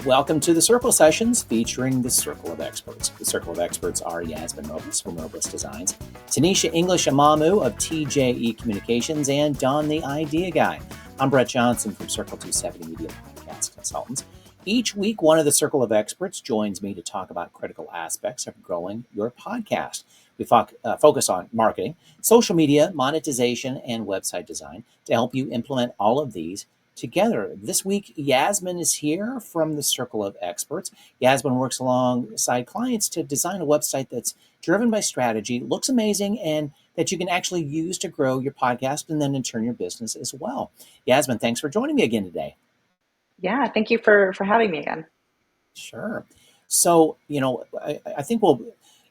Welcome to the Circle Sessions featuring the Circle of Experts. The Circle of Experts are Yasmine Robles from Robles Designs, Tanisha English Amamu of TJE Communications, and Don the Idea Guy. I'm Brett Johnson from Circle 270 Media Podcast Consultants. Each week, one of the Circle of Experts joins me to talk about critical aspects of growing your podcast. We focus on marketing, social media, monetization, and website design to help you implement all of these together. This week, Yasmine is here from the Circle of Experts. Yasmine works alongside clients to design a website that's driven by strategy, looks amazing, and that you can actually use to grow your podcast and then in turn your business as well. Yasmine, thanks for joining me again today. Yeah, thank you for having me again. Sure. So, I think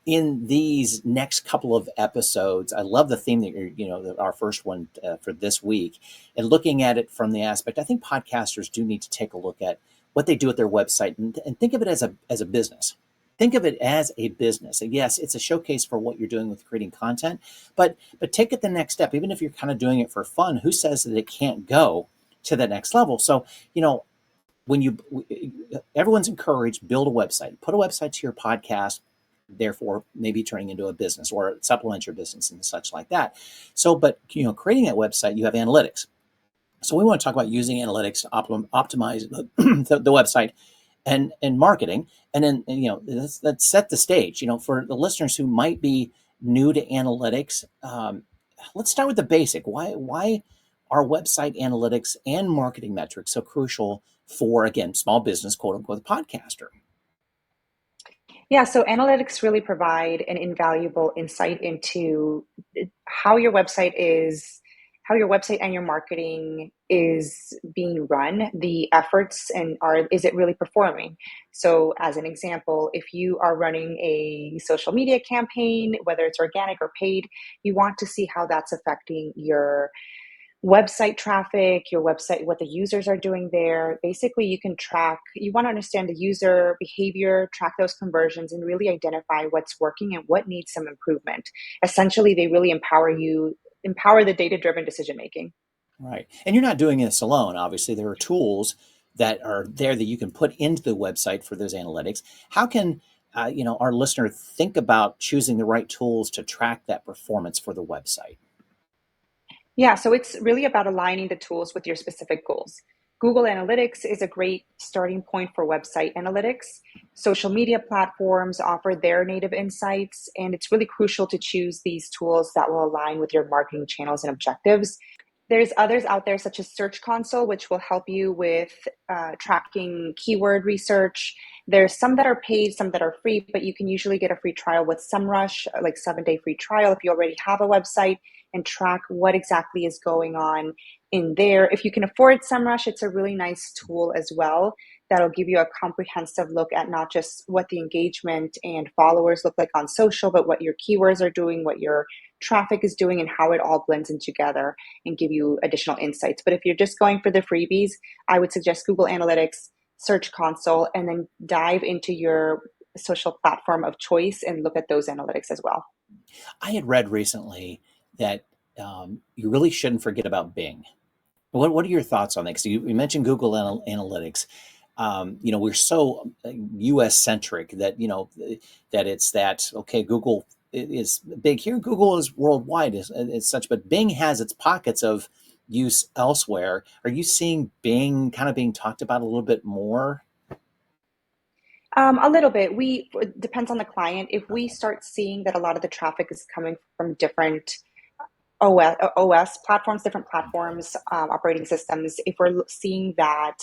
in these next couple of episodes, I love the theme that our first one for this week, and looking at it from the aspect, I think podcasters do need to take a look at what they do at their website and think of it as a business. Think of it as a business. And yes, it's a showcase for what you're doing with creating content, but take it the next step. Even if you're kind of doing it for fun, who says that it can't go to the next level? So, when everyone's encouraged, build a website, put a website to your podcast, therefore maybe turning into a business or supplement your business and such like that. So, but creating that website, you have analytics. So we want to talk about using analytics to optimize the website and marketing. And then, let's set the stage, for the listeners who might be new to analytics. Let's start with the basic. Why are website analytics and marketing metrics so crucial for, again, small business, quote unquote, podcaster? Yeah, so analytics really provide an invaluable insight into how your website and your marketing is being run, the efforts, and is it really performing? So as an example, if you are running a social media campaign, whether it's organic or paid, you want to see how that's affecting your website traffic, your website, what the users are doing there. Basically, you want to understand the user behavior, track those conversions, and really identify what's working and what needs some improvement. Essentially, they really empower the data-driven decision-making. Right. And you're not doing this alone. Obviously, there are tools that are there that you can put into the website for those analytics. How can our listener think about choosing the right tools to track that performance for the website? Yeah, so it's really about aligning the tools with your specific goals. Google Analytics is a great starting point for website analytics. Social media platforms offer their native insights, and it's really crucial to choose these tools that will align with your marketing channels and objectives. There's others out there such as Search Console, which will help you with tracking keyword research. There's some that are paid, some that are free, but you can usually get a free trial with SEMrush, like 7-day free trial if you already have a website, and track what exactly is going on in there. If you can afford SEMrush, it's a really nice tool as well that'll give you a comprehensive look at not just what the engagement and followers look like on social, but what your keywords are doing, what your traffic is doing, and how it all blends in together and give you additional insights. But if you're just going for the freebies, I would suggest Google Analytics, Search Console, and then dive into your social platform of choice and look at those analytics as well. I had read recently that you really shouldn't forget about Bing. What are your thoughts on that? Because you mentioned Google Analytics. We're so U.S. centric that it's that, okay, Google is big here. Google is worldwide as such, but Bing has its pockets of use elsewhere. Are you seeing Bing kind of being talked about a little bit more? A little bit. It depends on the client. If we start seeing that a lot of the traffic is coming from different OS platforms, different platforms, operating systems, if we're seeing that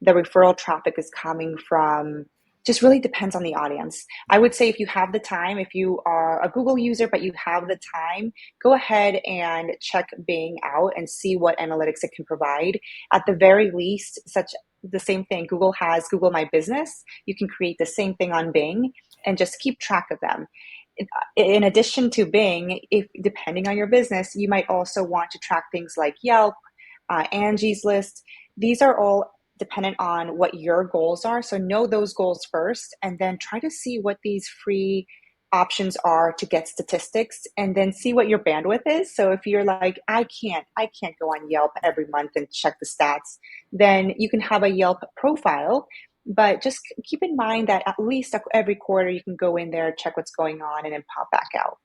the referral traffic is coming from, just really depends on the audience. I would say if you have the time, if you are a Google user, but you have the time, go ahead and check Bing out and see what analytics it can provide. At the very least, the same thing. Google has Google My Business. You can create the same thing on Bing and just keep track of them. In addition to Bing, if depending on your business, you might also want to track things like Yelp, Angie's List. These are all dependent on what your goals are. So know those goals first, and then try to see what these free options are to get statistics and then see what your bandwidth is. So if you're like, I can't go on Yelp every month and check the stats, then you can have a Yelp profile. But just keep in mind that at least every quarter you can go in there, check what's going on, and then pop back out.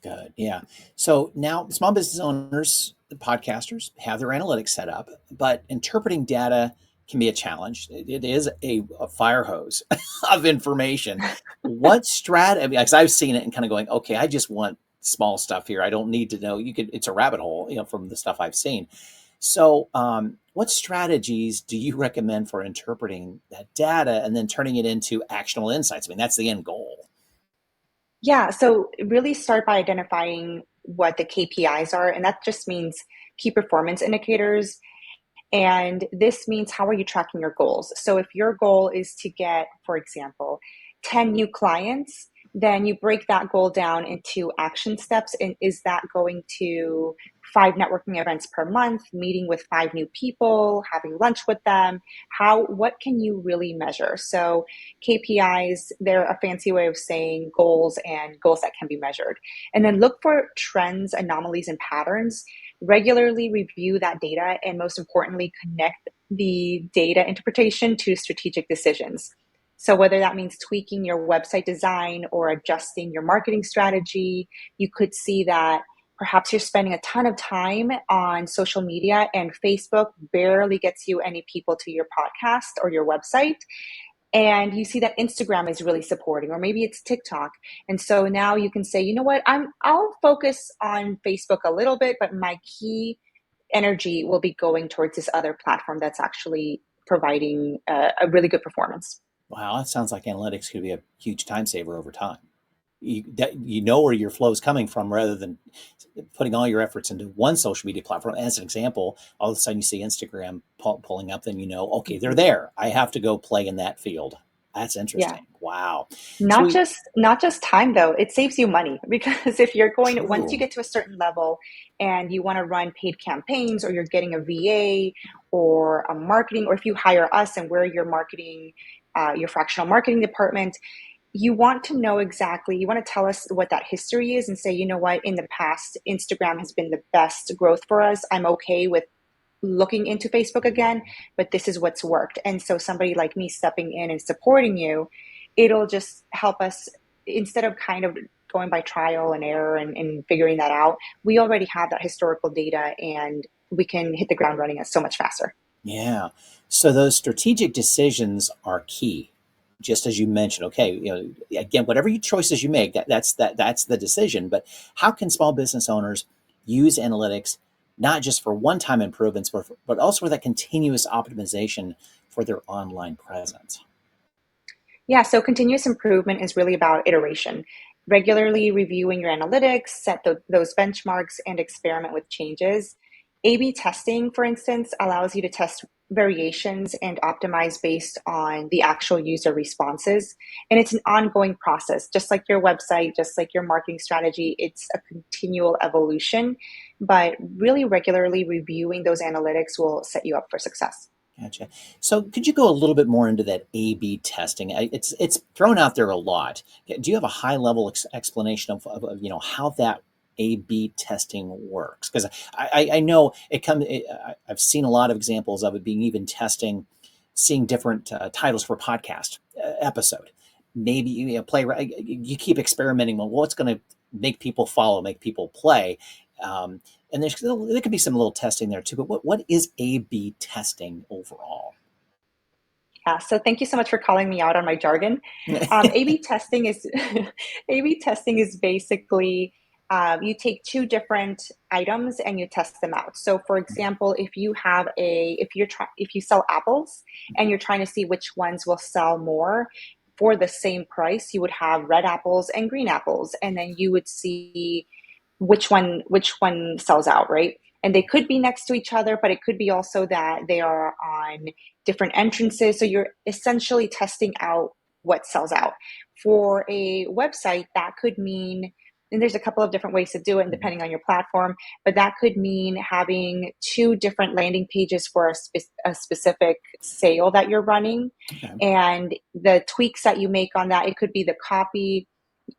Good. Yeah. So now small business owners, podcasters have their analytics set up, but interpreting data can be a challenge. It is a fire hose of information. What strategy? Because I've seen it and kind of going, okay, I just want small stuff here. I don't need to know. You could. It's a rabbit hole, from the stuff I've seen. So, what strategies do you recommend for interpreting that data and then turning it into actionable insights? I mean, that's the end goal. Yeah, so really start by identifying what the KPIs are, and that just means key performance indicators. And this means how are you tracking your goals? So if your goal is to get, for example, 10 new clients, then you break that goal down into action steps. And is that going to 5 networking events per month, meeting with 5 new people, having lunch with them? What can you really measure? So KPIs, they're a fancy way of saying goals and goals that can be measured. And then look for trends, anomalies, and patterns. Regularly review that data, and most importantly, connect the data interpretation to strategic decisions. So whether that means tweaking your website design or adjusting your marketing strategy, you could see that perhaps you're spending a ton of time on social media and Facebook barely gets you any people to your podcast or your website, and you see that Instagram is really supporting, or maybe it's TikTok. And so now you can say, you know what, I'll focus on Facebook a little bit, but my key energy will be going towards this other platform that's actually providing a really good performance. Wow, that sounds like analytics could be a huge time saver over time. You know where your flow is coming from rather than putting all your efforts into one social media platform. As an example, all of a sudden you see Instagram pulling up, then okay, they're Mhm. there. I have to go play in that field. That's Yeah. interesting. Wow. So Not we just not just time though, it saves you money because if you're going once you true. get to a certain level and you want to run paid campaigns, or you're getting a VA or a marketing, or if you hire us and we're your marketing, your fractional marketing department, you want to know exactly, you want to tell us what that history is and say, you know what, in the past, Instagram has been the best growth for us. I'm okay with looking into Facebook again, but this is what's worked. And so somebody like me stepping in and supporting you, it'll just help us instead of kind of going by trial and error and figuring that out. We already have that historical data and we can hit the ground running so much faster. Yeah. So those strategic decisions are key. Just as you mentioned, okay, again, whatever choices you make, that's the decision. But how can small business owners use analytics not just for one-time improvements, but also for that continuous optimization for their online presence? Yeah, so continuous improvement is really about iteration. Regularly reviewing your analytics, set those benchmarks, and experiment with changes. A/B testing, for instance, allows you to test variations and optimize based on the actual user responses. And it's an ongoing process, just like your website, just like your marketing strategy. It's a continual evolution, but really regularly reviewing those analytics will set you up for success. Gotcha. So could you go a little bit more into that A/B testing? It's thrown out there a lot. Do you have a high level explanation of how that A/B testing works? Because I know it comes. I've seen a lot of examples of it being even testing, seeing different titles for podcast episode. Maybe play. You keep experimenting. Well, what's going to make people follow, make people play? Um, and there could be some little testing there too. But what is A/B testing overall? Yeah, so thank you so much for calling me out on my jargon. A/B testing is A/B testing is basically you take two different items and you test them out. So, for example, if you sell apples and you're trying to see which ones will sell more for the same price, you would have red apples and green apples, and then you would see which one sells out, right? And they could be next to each other, but it could be also that they are on different entrances. So you're essentially testing out what sells out. For a website, that could mean, and there's a couple of different ways to do it depending on your platform, but that could mean having two different landing pages for a specific sale that you're running. Okay. And the tweaks that you make on that, it could be the copy,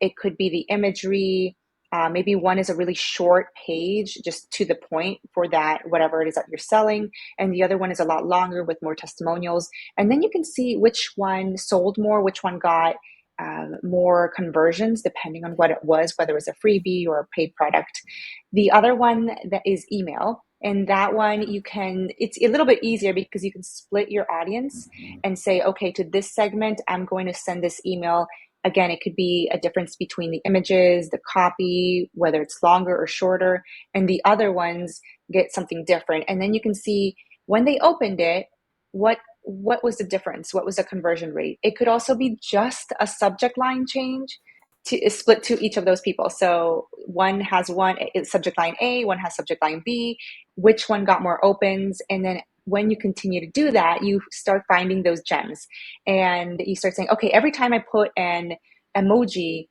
It could be the imagery. Maybe one is a really short page, just to the point for that, whatever it is that you're selling. And the other one is a lot longer with more testimonials. And then you can see which one sold more, which one got more conversions, depending on what it was, whether it was a freebie or a paid product. The other one that is email. And that one it's a little bit easier because you can split your audience and say, okay, to this segment, I'm going to send this email. Again, it could be a difference between the images, the copy, whether it's longer or shorter, and the other ones get something different. And then you can see when they opened it, what was the difference? What was the conversion rate? It could also be just a subject line change to split to each of those people. So one has subject line A, one has subject line B, which one got more opens, and then when you continue to do that, you start finding those gems and you start saying, okay, every time I put an emoji,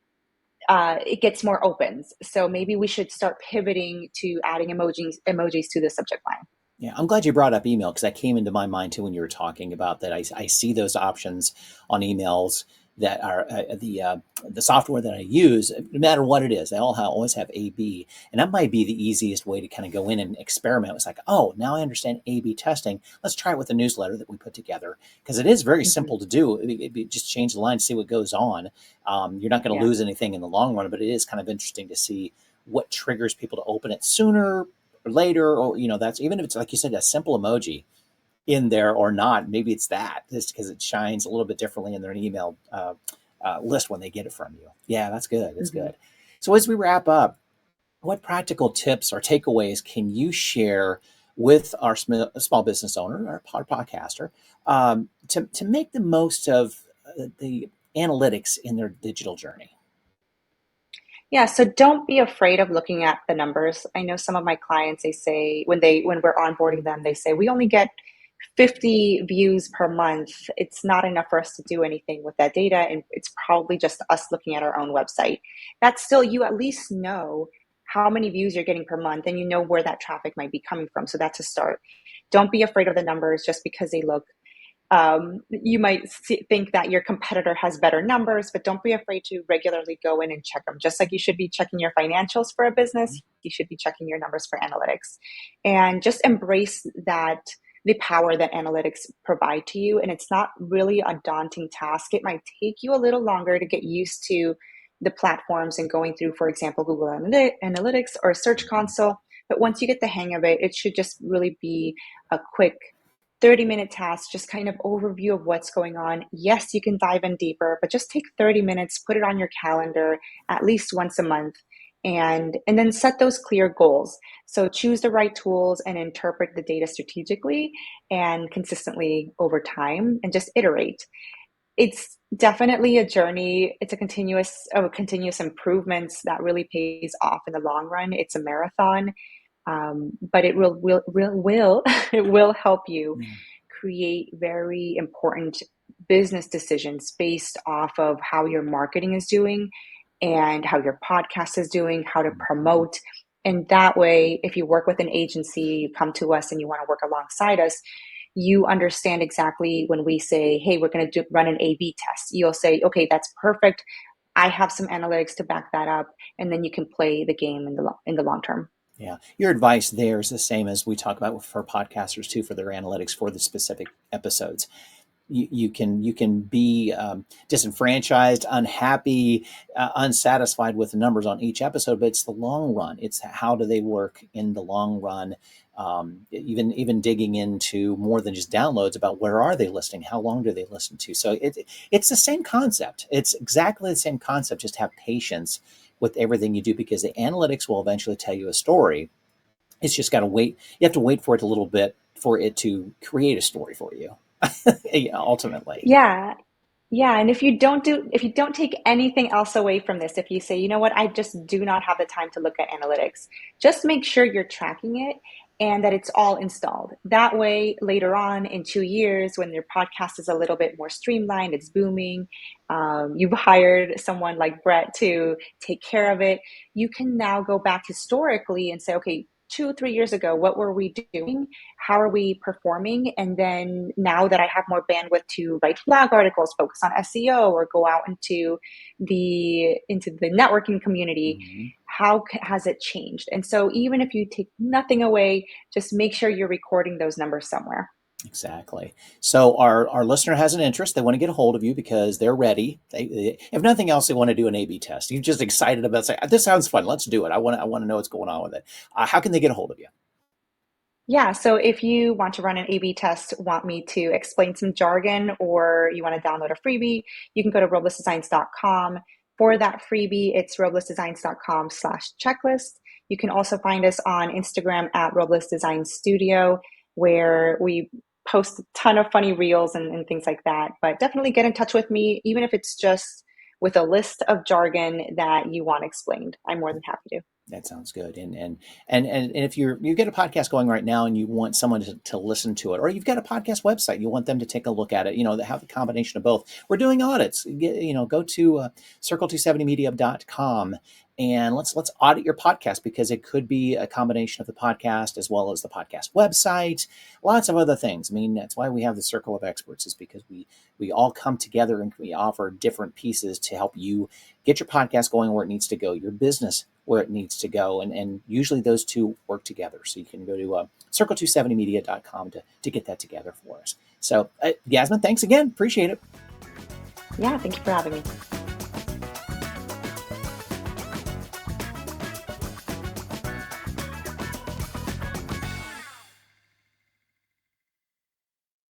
it gets more opens. So maybe we should start pivoting to adding emojis to the subject line. Yeah, I'm glad you brought up email because that came into my mind too when you were talking about that. I see those options on emails that are the software that I use, no matter what it is. They always have A/B, and that might be the easiest way to kind of go in and experiment. It's like, oh, now I understand A/B testing. Let's try it with the newsletter that we put together because it is very Mm-hmm. simple to do. Just change the line, see what goes on. You're not going to Yeah. lose anything in the long run, but it is kind of interesting to see what triggers people to open it sooner or later, or that's even if it's like you said, a simple emoji in there or not. Maybe it's that just because it shines a little bit differently in their email list when they get it from you. Yeah, that's good. That's Mm-hmm. good. So as we wrap up, what practical tips or takeaways can you share with our small business owner, our podcaster, to make the most of the analytics in their digital journey? Yeah, so don't be afraid of looking at the numbers. I know some of my clients, they say when we're onboarding them, they say we only get 50 views per month. It's not enough for us to do anything with that data, and it's probably just us looking at our own website. That's still, you at least know how many views you're getting per month, and you know where that traffic might be coming from. So that's a start. Don't be afraid of the numbers just because they look you might think that your competitor has better numbers, but don't be afraid to regularly go in and check them. Just like you should be checking your financials for a business, you should be checking your numbers for analytics. And just embrace the power that analytics provide to you. And it's not really a daunting task. It might take you a little longer to get used to the platforms and going through, for example, Google Analytics or Search Console. But once you get the hang of it, it should just really be a quick 30-minute task, just kind of overview of what's going on. Yes, you can dive in deeper, but just take 30 minutes, put it on your calendar at least once a month, and then set those clear goals. So choose the right tools and interpret the data strategically and consistently over time and just iterate. It's definitely a journey. It's a continuous improvements that really pays off in the long run. It's a marathon, but it will it will help you Yeah. create very important business decisions based off of how your marketing is doing and how your podcast is doing, how to promote. And that way, if you work with an agency, you come to us and you want to work alongside us, you understand exactly when we say, hey, we're going to run an A/B test. You'll say, okay, that's perfect. I have some analytics to back that up. And then you can play the game in the long term. Yeah. Your advice there is the same as we talk about for podcasters too, for their analytics for the specific episodes. You can be disenfranchised, unhappy, unsatisfied with the numbers on each episode, but it's the long run. It's how do they work in the long run. Even digging into more than just downloads about where are they listening, how long do they listen to. So it's the same concept. It's exactly the same concept. Just have patience with everything you do because the analytics will eventually tell you a story. It's just got to wait. You have to wait for it a little bit for it to create a story for you. Yeah, ultimately. Yeah, yeah, and if you don't take anything else away from this, if you say, you know what, I just do not have the time to look at analytics, just make sure you're tracking it and that it's all installed. That way, later on in 2 years, when your podcast is a little bit more streamlined, it's booming, you've hired someone like Brett to take care of it, you can now go back historically and say, okay, 2, 3 years ago, what were we doing? How are we performing? And then now that I have more bandwidth to write blog articles, focus on SEO, or go out into the networking community, Mhm. how has it changed? And so even if you take nothing away, just make sure you're recording those numbers somewhere. Exactly. So our listener has an interest. They want to get a hold of you because they're ready. If nothing else, they want to do an A/B test. You're just excited about saying, "This sounds fun. Let's do it. I want to know what's going on with it." How can they get a hold of you? Yeah, so if you want to run an A/B test, want me to explain some jargon, or you want to download a freebie, you can go to roblesdesigns.com. For that freebie, it's roblesdesigns.com/checklist. You can also find us on Instagram at Robles Design Studio, where we post a ton of funny reels and things like that. But definitely get in touch with me, even if it's just with a list of jargon that you want explained. I'm more than happy to. That sounds good. And if you get a podcast going right now and you want someone to listen to it, or you've got a podcast website, you want them to take a look at it, have the combination of both. We're doing audits. Go to circle270media.com and let's audit your podcast, because it could be a combination of the podcast as well as the podcast website, lots of other things. I mean, that's why we have the circle of experts, is because we all come together and we offer different pieces to help you get your podcast going where it needs to go, your business where it needs to go. And usually those two work together. So you can go to circle270media.com to get that together for us. So, Yasmine, thanks again. Appreciate it. Yeah, thank you for having me.